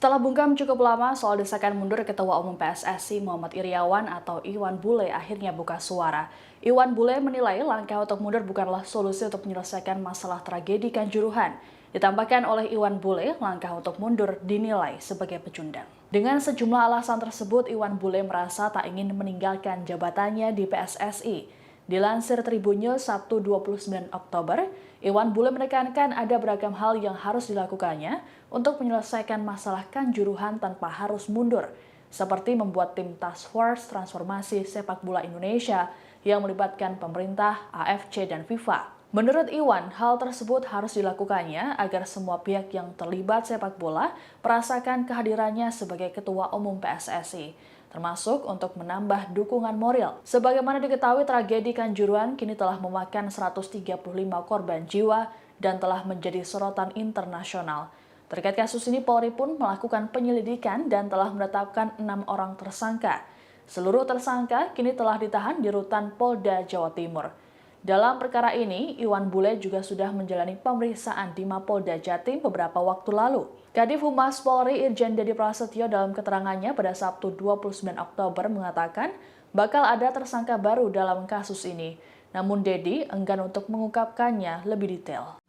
Setelah bungkam cukup lama soal desakan mundur Ketua Umum PSSI Muhammad Iryawan atau Iwan Bule akhirnya buka suara. Iwan Bule menilai langkah untuk mundur bukanlah solusi untuk menyelesaikan masalah tragedi Kanjuruhan. Ditambahkan oleh Iwan Bule, langkah untuk mundur dinilai sebagai pecundang. Dengan sejumlah alasan tersebut, Iwan Bule merasa tak ingin meninggalkan jabatannya di PSSI. Dilansir Tribun News Sabtu 29 Oktober, Iwan Bule menekankan ada beragam hal yang harus dilakukannya untuk menyelesaikan masalah Kanjuruhan tanpa harus mundur, seperti membuat tim Task Force Transformasi Sepak Bola Indonesia yang melibatkan pemerintah, AFC, dan FIFA. Menurut Iwan, hal tersebut harus dilakukannya agar semua pihak yang terlibat sepak bola merasakan kehadirannya sebagai Ketua Umum PSSI, termasuk untuk menambah dukungan moral. Sebagaimana diketahui, tragedi Kanjuruhan kini telah memakan 135 korban jiwa dan telah menjadi sorotan internasional. Terkait kasus ini, Polri pun melakukan penyelidikan dan telah menetapkan 6 orang tersangka. Seluruh tersangka kini telah ditahan di Rutan Polda Jawa Timur. Dalam perkara ini, Iwan Bule juga sudah menjalani pemeriksaan di Mapolda Jatim beberapa waktu lalu. Kadif Humas Polri Irjen Dedi Prasetyo dalam keterangannya pada Sabtu 29 Oktober mengatakan bakal ada tersangka baru dalam kasus ini. Namun Dedi enggan untuk mengungkapkannya lebih detail.